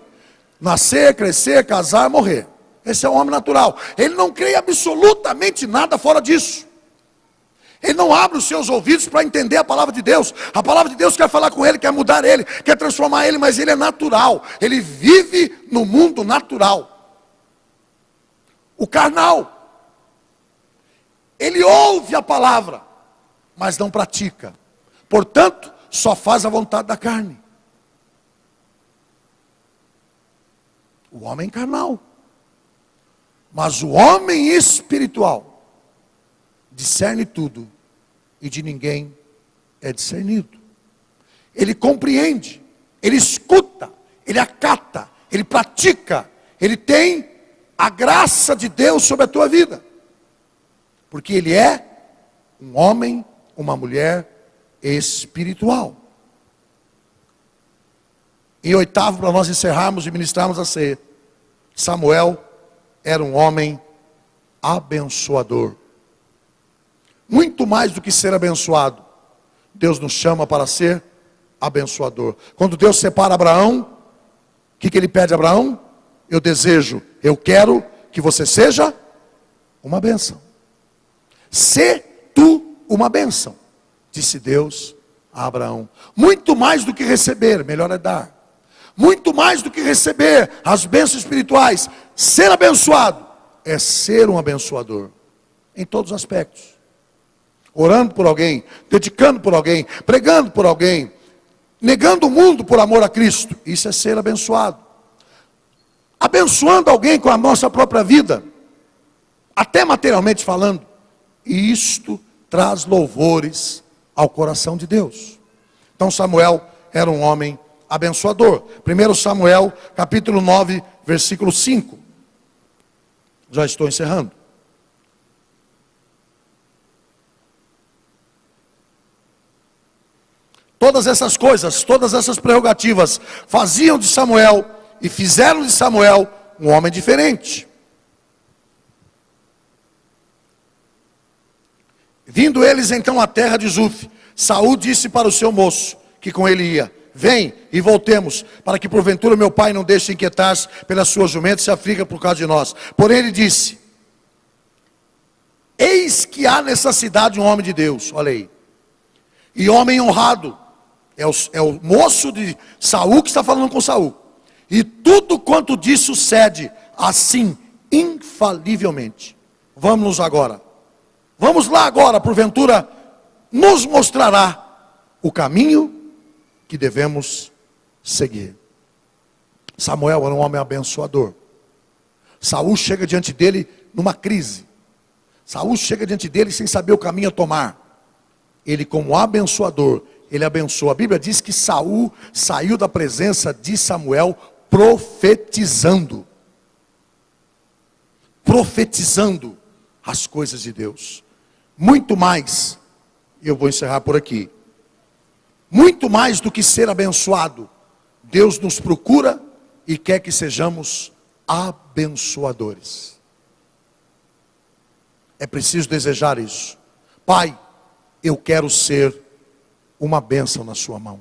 Nascer, crescer, casar, morrer. Esse é o homem natural. Ele não crê absolutamente nada fora disso. Ele não abre os seus ouvidos para entender a palavra de Deus. A palavra de Deus quer falar com ele, quer mudar ele, quer transformar ele, mas ele é natural. Ele vive no mundo natural. O carnal, ele ouve a palavra, mas não pratica. Portanto, só faz a vontade da carne. O homem carnal. Mas o homem espiritual discerne tudo, e de ninguém é discernido. Ele compreende, ele escuta, ele acata, ele pratica, ele tem a graça de Deus sobre a tua vida, porque ele é um homem, uma mulher espiritual. Em 8º, para nós encerrarmos e ministrarmos a ceia, Samuel era um homem abençoador. Muito mais do que ser abençoado, Deus nos chama para ser abençoador. Quando Deus separa Abraão, o que ele pede a Abraão? Eu quero que você seja uma bênção. Sê tu uma bênção, disse Deus a Abraão. Muito mais do que receber, melhor é dar. Muito mais do que receber as bênçãos espirituais, ser abençoado é ser um abençoador, em todos os aspectos. Orando por alguém, dedicando por alguém, pregando por alguém, negando o mundo por amor a Cristo, isso é ser abençoado. Abençoando alguém com a nossa própria vida, até materialmente falando, e isto traz louvores ao coração de Deus. Então Samuel era um homem abençoador. 1 Samuel, capítulo 9, versículo 5. Já estou encerrando. Todas essas coisas, todas essas prerrogativas faziam de Samuel e fizeram de Samuel um homem diferente. Vindo eles então à terra de Zuf, Saul disse para o seu moço, que com ele ia: vem e voltemos, para que porventura meu pai não deixe inquietar-se pelas suas jumentas e se afliga por causa de nós. Porém ele disse: eis que há nessa cidade um homem de Deus, olha aí, e homem honrado. É o moço de Saul que está falando com Saul. E tudo quanto diz sucede assim, infalivelmente. Vamos agora. Vamos lá agora, porventura nos mostrará o caminho que devemos seguir. Samuel era um homem abençoador. Saul chega diante dele numa crise. Saul chega diante dele sem saber o caminho a tomar. Ele, como abençoador, ele abençoa. A Bíblia diz que Saul saiu da presença de Samuel profetizando. Profetizando as coisas de Deus. Muito mais, e eu vou encerrar por aqui. Muito mais do que ser abençoado, Deus nos procura e quer que sejamos abençoadores. É preciso desejar isso. Pai, eu quero ser uma bênção na sua mão.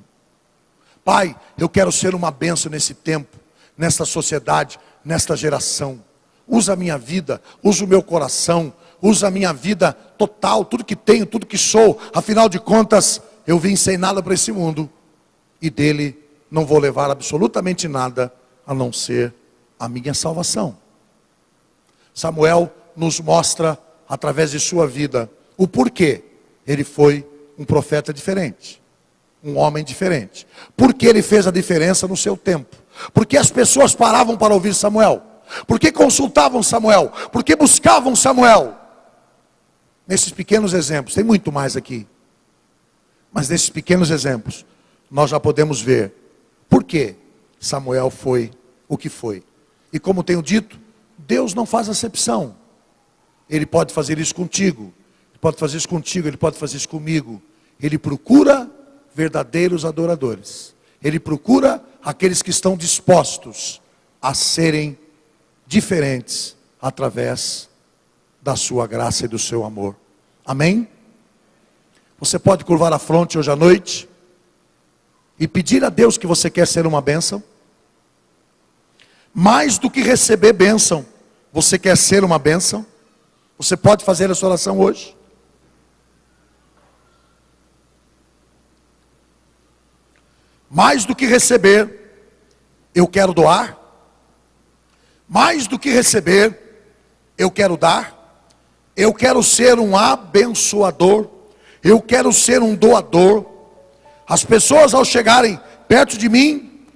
Pai, eu quero ser uma bênção nesse tempo, nesta sociedade, nesta geração. Usa a minha vida, usa o meu coração, usa a minha vida total, tudo que tenho, tudo que sou. Afinal de contas, eu vim sem nada para esse mundo, e dele não vou levar absolutamente nada, a não ser a minha salvação. Samuel nos mostra, através de sua vida, o porquê ele foi um profeta diferente, um homem diferente. Porque ele fez a diferença no seu tempo. Porque as pessoas paravam para ouvir Samuel. Porque consultavam Samuel. Porque buscavam Samuel. Nesses pequenos exemplos, tem muito mais aqui. Mas nesses pequenos exemplos, nós já podemos ver por que Samuel foi o que foi. E como tenho dito, Deus não faz acepção. Ele pode fazer isso contigo. Pode fazer isso contigo, ele pode fazer isso comigo. Ele procura verdadeiros adoradores. Ele procura aqueles que estão dispostos a serem diferentes através da sua graça e do seu amor. Amém? Você pode curvar a fronte hoje à noite e pedir a Deus que você quer ser uma bênção. Mais do que receber bênção, você quer ser uma bênção. Você pode fazer essa oração hoje. Mais do que receber, eu quero doar. Mais do que receber, eu quero dar. Eu quero ser um abençoador. Eu quero ser um doador. As pessoas, ao chegarem perto de mim,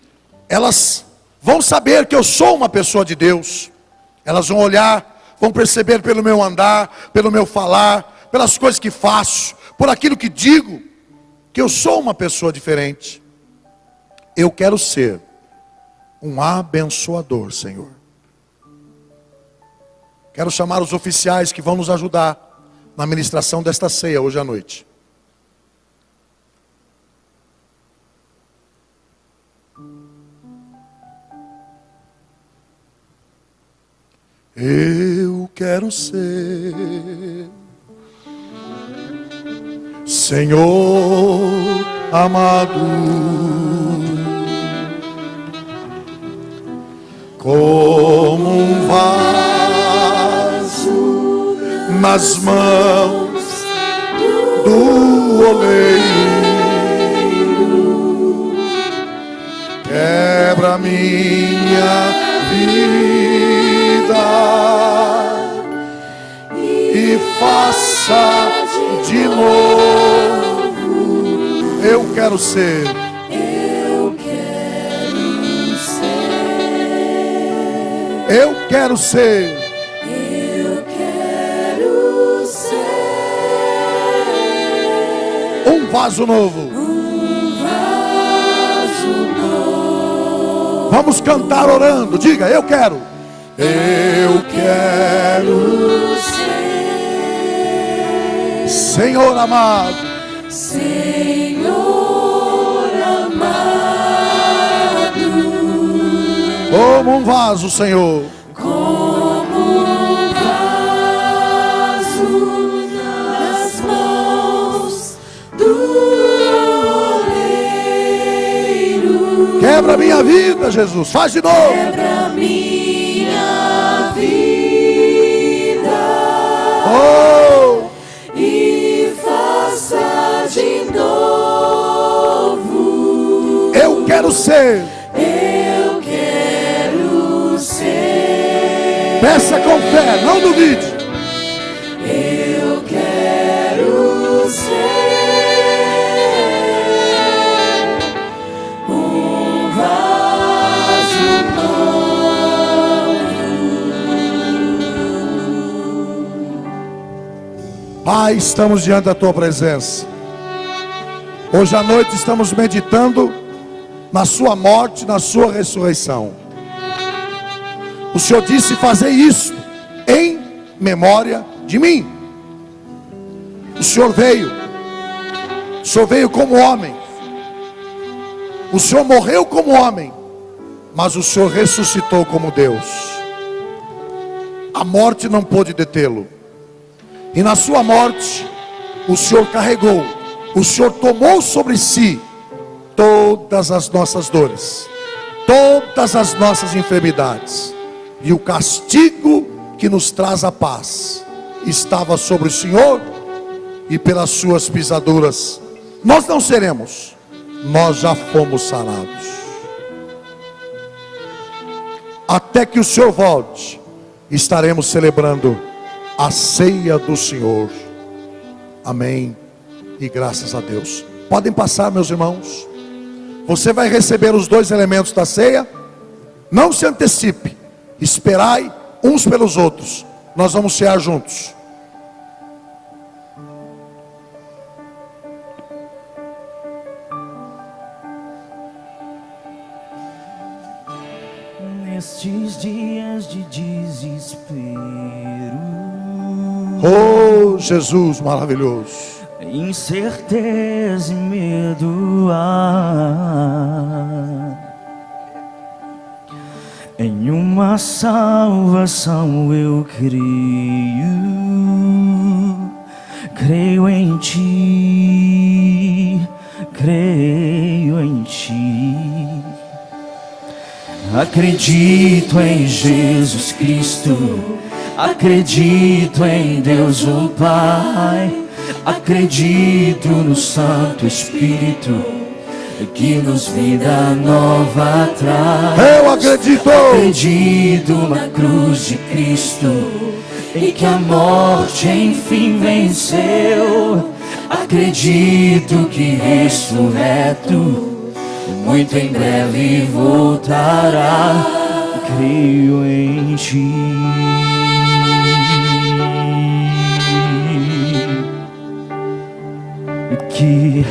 elas vão saber que eu sou uma pessoa de Deus. Elas vão olhar, vão perceber pelo meu andar, pelo meu falar, pelas coisas que faço, por aquilo que digo, que eu sou uma pessoa diferente. Eu quero ser um abençoador, Senhor. Quero chamar os oficiais que vão nos ajudar na ministração desta ceia hoje à noite. Eu quero ser, Senhor amado, como um vaso nas mãos do oleiro. Quebra minha vida e faça de novo. Eu quero ser. Eu quero ser. Eu quero vaso novo. Um vaso novo. Vamos cantar orando. Diga, eu quero. Eu quero ser, Senhor amado, Senhor amado, como um vaso, Senhor, como um vaso nas mãos do oleiro. quebra minha vida, Jesus, faz de novo. Quebra minha vida. Oh, E faça de novo. eu quero ser. Eu quero ser. Peça com fé, não duvide. Eu quero ser um vaso novo. Pai, estamos diante da tua presença. Hoje à noite estamos meditando na sua morte, na sua ressurreição. O Senhor disse fazer isso em memória de mim. O Senhor veio como homem. O Senhor morreu como homem, mas o Senhor ressuscitou como Deus. A morte não pôde detê-lo. E na sua morte, o Senhor carregou, o Senhor tomou sobre si todas as nossas dores, todas as nossas enfermidades. E o castigo que nos traz a paz estava sobre o Senhor, e pelas suas pisaduras nós não seremos, nós já fomos sarados. Até que o Senhor volte, estaremos celebrando a ceia do Senhor. Amém. E graças a Deus. Podem passar, meus irmãos. Você vai receber os dois elementos da ceia. Não se antecipe. Esperai uns pelos outros. Nós vamos cear juntos. Nestes dias de desespero, Oh, Jesus maravilhoso. incerteza e medo, em uma salvação eu creio em ti, creio em ti. Acredito em Jesus Cristo, acredito em Deus o Pai, acredito no Santo Espírito, que nos vida nova traz. Eu acredito. Acredito na cruz de Cristo, em que a morte enfim venceu. Acredito que ressurreto muito em breve voltará. Creio em ti. Que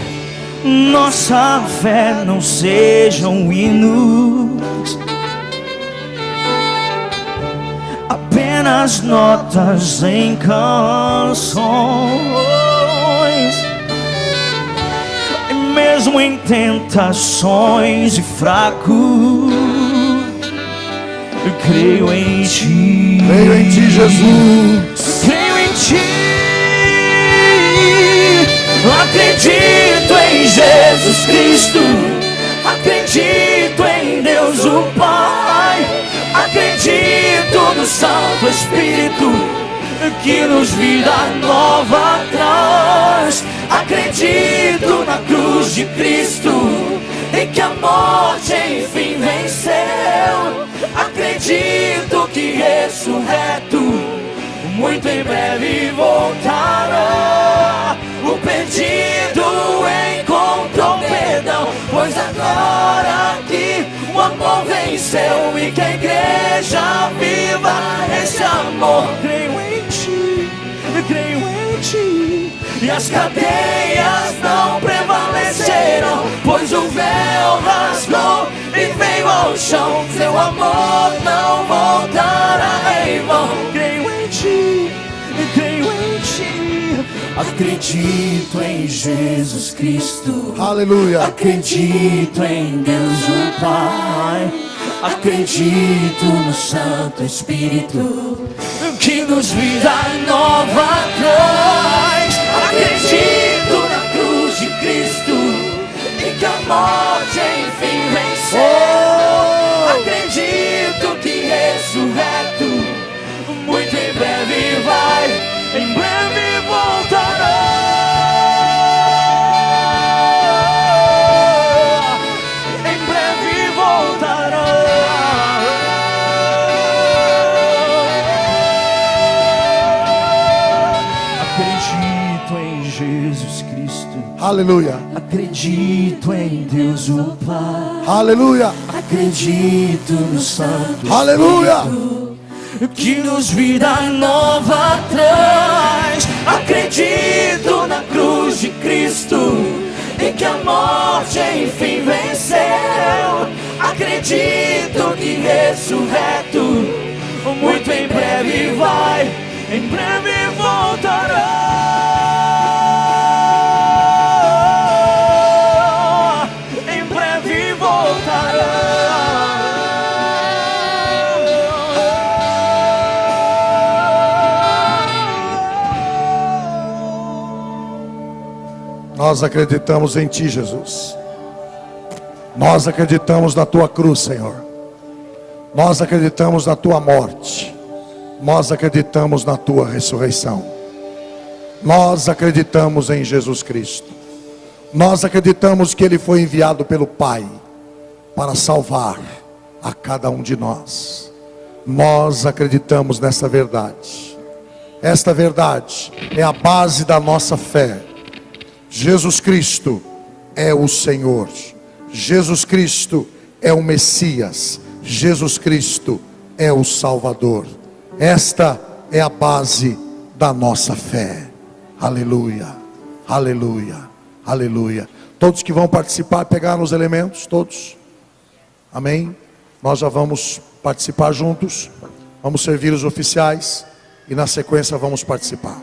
nossa fé não sejam hinos, apenas notas em canções, e mesmo em tentações e fracos, eu creio em ti. Creio em ti, Jesus. Creio em ti. Acredito em Jesus Cristo, acredito em Deus o Pai, acredito no Santo Espírito, que nos vida nova traz. Acredito na cruz de Cristo, em que a morte enfim venceu. Acredito que ressurreto muito em breve voltará. O perdido encontrou perdão, pois agora que o amor venceu e que a igreja viva esse amor. Creio em ti, creio em ti, e as cadeias não prevaleceram, pois o véu rasgou e veio ao chão. Seu amor não voltará em vão. Creio em ti, creio em ti. Acredito em Jesus Cristo. Aleluia. Acredito em Deus o Pai. Acredito no Santo Espírito, que nos vida nova traz. Acredito na cruz de Cristo e que a morte enfim venceu. Acredito que ressurreto muito em breve vai, em breve voltará. Em breve voltará. Acredito em Jesus Cristo. Aleluia. Acredito em Deus o Pai. Aleluia. Acredito no Santo Aleluia. Espírito, que nos vida nova traz. Acredito na cruz de Cristo e que a morte enfim venceu. Acredito que ressurreto muito em breve vai, em breve voltará. Em breve voltará. Nós acreditamos em ti, Jesus. Nós acreditamos na tua cruz, Senhor. Nós acreditamos na tua morte. Nós acreditamos na tua ressurreição. Nós acreditamos em Jesus Cristo. Nós acreditamos que Ele foi enviado pelo Pai para salvar a cada um de nós. Nós acreditamos nessa verdade. Esta verdade é a base da nossa fé. Jesus Cristo é o Senhor. Jesus Cristo é o Messias. Jesus Cristo é o Salvador. Esta é a base da nossa fé. Aleluia, aleluia, aleluia. Todos que vão participar, pegaram os elementos, todos? Amém? Nós já vamos participar juntos. Vamos servir os oficiais e na sequência vamos participar.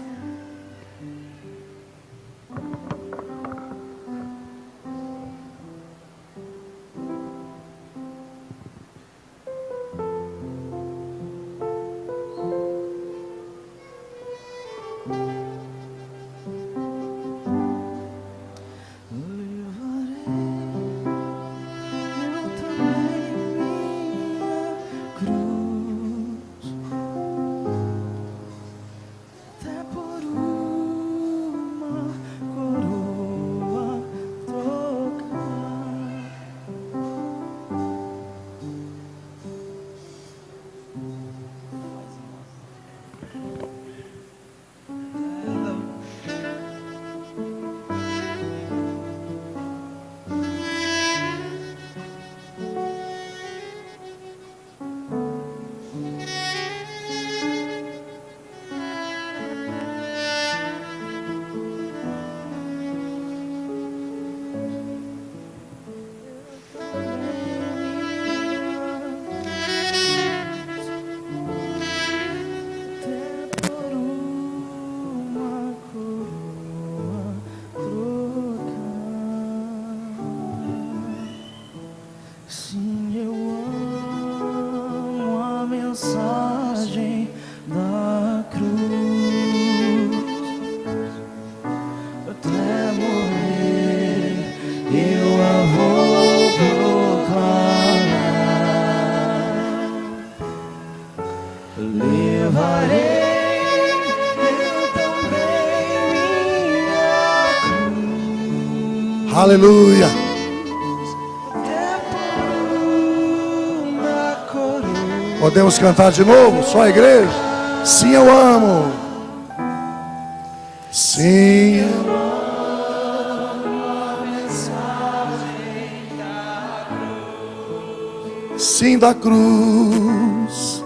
Aleluia. Podemos cantar de novo? Só a igreja? Sim, eu amo. Sim, eu amo. Sim, da cruz.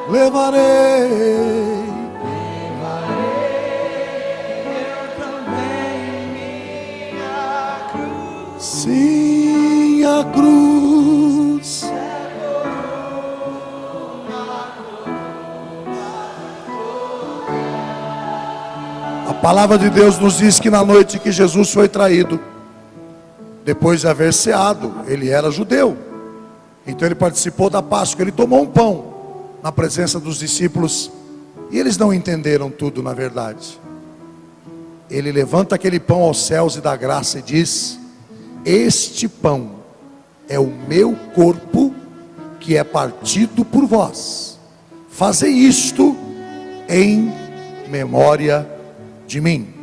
levarei. Sim, a cruz. A palavra de Deus nos diz que na noite que Jesus foi traído, depois de haver ceado, ele era judeu, então ele participou da Páscoa, ele tomou um pão na presença dos discípulos, e eles não entenderam tudo na verdade. Ele levanta aquele pão aos céus e dá graça e diz: este pão é o meu corpo que é partido por vós, fazei isto em memória de mim.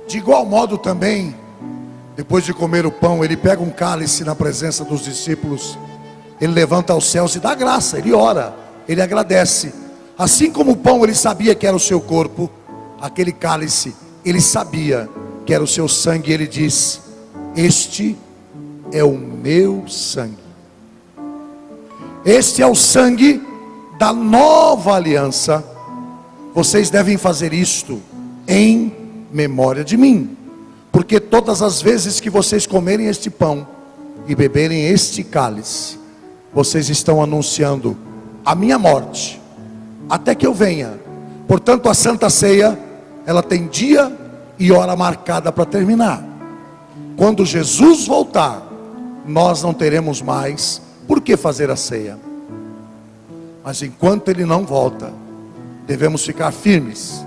De igual modo também, depois de comer o pão, ele pega um cálice na presença dos discípulos, ele levanta aos céus e dá graça, ele ora, ele agradece. Assim como o pão ele sabia que era o seu corpo, aquele cálice ele sabia que era o seu sangue, ele diz: este é o meu sangue. Este é o sangue da nova aliança. Vocês devem fazer isto em memória de mim, porque todas as vezes que vocês comerem este pão e beberem este cálice, vocês estão anunciando a minha morte até que eu venha. Portanto, a Santa Ceia, ela tem dia e hora marcada para terminar. Quando Jesus voltar, nós não teremos mais por que fazer a ceia. Mas enquanto ele não volta, devemos ficar firmes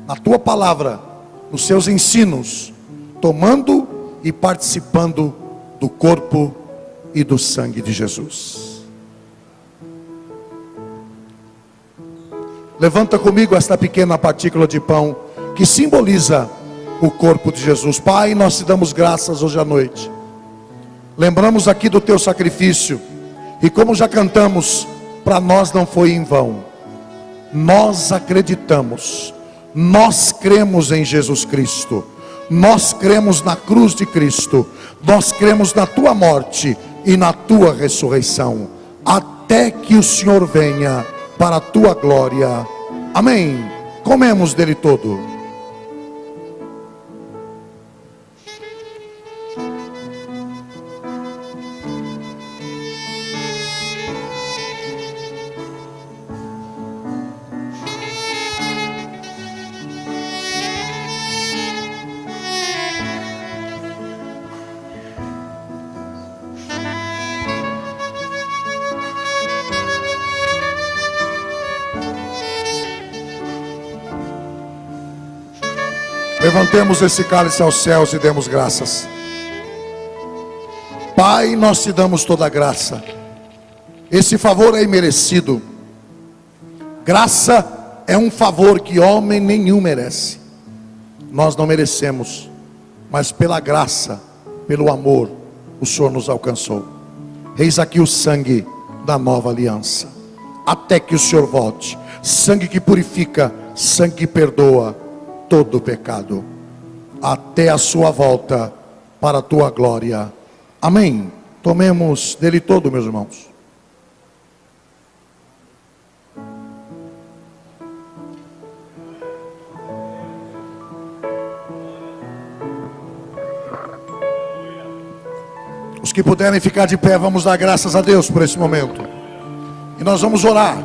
na tua palavra, nos seus ensinos, tomando e participando do corpo e do sangue de Jesus. Levanta comigo esta pequena partícula de pão que simboliza o corpo de Jesus. Pai, nós te damos graças hoje à noite. Lembramos aqui do teu sacrifício, e como já cantamos, para nós não foi em vão. Nós acreditamos, nós cremos em Jesus Cristo, nós cremos na cruz de Cristo, nós cremos na tua morte e na tua ressurreição, até que o Senhor venha para a tua glória. Amém. Comemos dele todo. Levantemos esse cálice aos céus e demos graças. Pai, nós te damos toda a graça. Esse favor é imerecido. Graça é um favor que homem nenhum merece. Nós não merecemos, mas pela graça, pelo amor, o Senhor nos alcançou. Eis aqui o sangue da nova aliança, até que o Senhor volte. Sangue que purifica, sangue que perdoa todo o pecado, até a sua volta para a tua glória. Amém. Tomemos dele todo, meus irmãos. Os que puderem ficar de pé, vamos dar graças a Deus por esse momento, e nós vamos orar.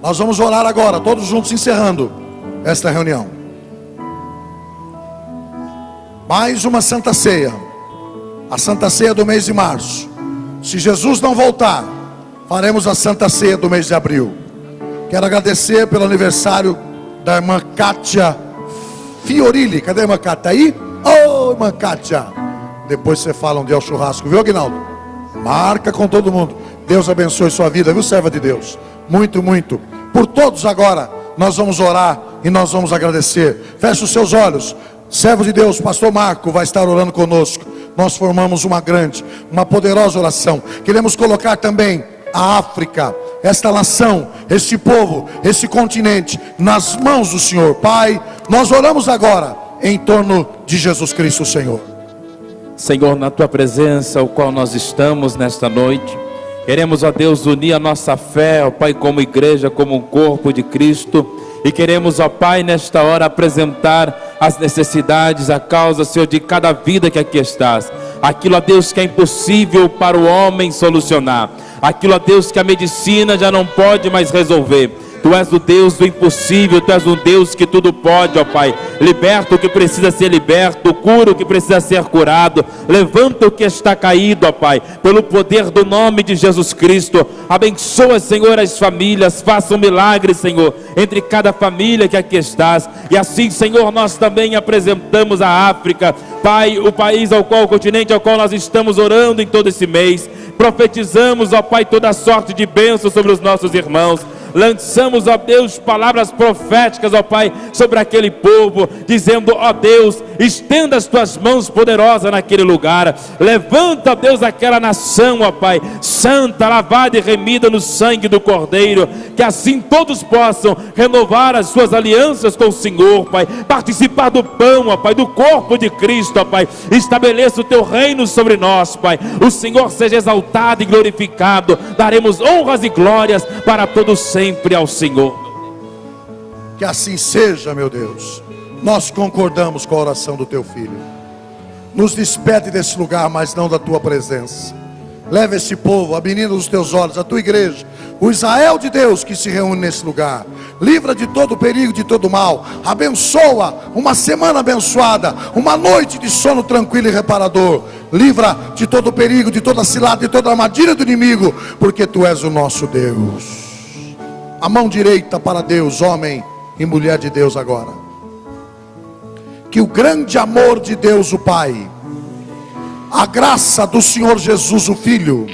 Nós vamos orar agora, todos juntos, encerrando esta reunião. Mais uma Santa Ceia, a Santa Ceia do mês de março. Se Jesus não voltar, faremos a Santa Ceia do mês de abril. Quero agradecer pelo aniversário da irmã Kátia Fiorilli. Cadê a irmã Kátia? Aí? Ô, irmã Kátia, depois você fala onde é o churrasco, viu, Aguinaldo? Marca com todo mundo. Deus abençoe sua vida, viu, serva de Deus? Muito, muito. Por todos agora, nós vamos orar e nós vamos agradecer. Feche os seus olhos. Servo de Deus, pastor Marco vai estar orando conosco. nós formamos uma grande, uma poderosa oração. Queremos colocar também a África, esta nação, este povo, esse continente, nas mãos do Senhor. Pai, nós oramos agora em torno de Jesus Cristo, Senhor. Senhor, na tua presença, o qual nós estamos nesta noite, queremos, ó Deus, unir a nossa fé, ó Pai, como igreja, como um corpo de Cristo. E queremos, ó Pai, nesta hora apresentar as necessidades, a causa, Senhor, de cada vida que aqui estás. Aquilo, ó Deus, que é impossível para o homem solucionar. Aquilo, ó Deus, que a medicina já não pode mais resolver. Tu és o Deus do impossível, Tu és um Deus que tudo pode, ó Pai. Liberta o que precisa ser liberto, cura o que precisa ser curado, levanta o que está caído, ó Pai, pelo poder do nome de Jesus Cristo. Abençoa, Senhor, as famílias, faça um milagre, Senhor, entre cada família que aqui estás. E assim, Senhor, nós também apresentamos a África, Pai, o país ao qual, o continente ao qual nós estamos orando em todo esse mês. Profetizamos, ó Pai, toda sorte de bênção sobre os nossos irmãos. Lançamos, ó Deus, palavras proféticas, ó Pai, sobre aquele povo, dizendo, ó Deus, estenda as tuas mãos poderosas naquele lugar, levanta, ó Deus, aquela nação, ó Pai, santa, lavada e remida no sangue do Cordeiro, que assim todos possam renovar as suas alianças com o Senhor, Pai, participar do pão, ó Pai, do corpo de Cristo, ó Pai. Estabeleça o teu reino sobre nós, Pai. O Senhor seja exaltado e glorificado. Daremos honras e glórias para todos sempre ao Senhor. Que assim seja, meu Deus. Nós concordamos com a oração do teu filho. Nos despede desse lugar, mas não da tua presença. Leva esse povo, a menina dos teus olhos, a tua igreja, o Israel de Deus que se reúne nesse lugar. Livra de todo perigo, de todo mal. Abençoa uma semana abençoada, uma noite de sono tranquilo e reparador. Livra de todo perigo, de toda cilada, de toda armadilha do inimigo, porque tu és o nosso Deus. A mão direita para Deus, homem e mulher de Deus agora. Que o grande amor de Deus o Pai, a graça do Senhor Jesus o Filho,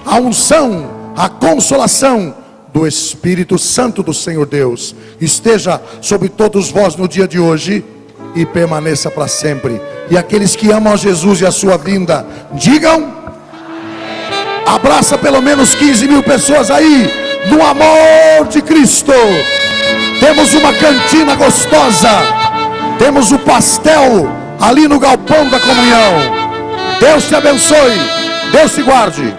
a unção, a consolação do Espírito Santo do Senhor Deus, esteja sobre todos vós no dia de hoje e permaneça para sempre. E aqueles que amam a Jesus e a sua vinda, digam: abraça pelo menos 15 mil pessoas aí, no amor de Cristo. Temos uma cantina gostosa, temos o pastel ali no galpão da comunhão. Deus te abençoe, Deus te guarde.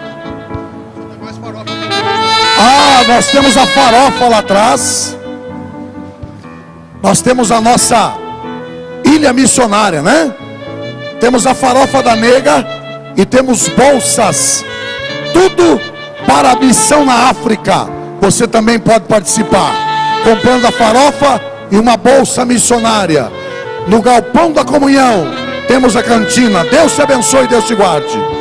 Nós temos a farofa lá atrás. Nós temos a nossa ilha missionária, né? Temos a farofa da nega e temos bolsas, tudo para a missão na África. Você também pode participar, comprando a farofa e uma bolsa missionária. No galpão da comunhão temos a cantina. Deus te abençoe, Deus te guarde.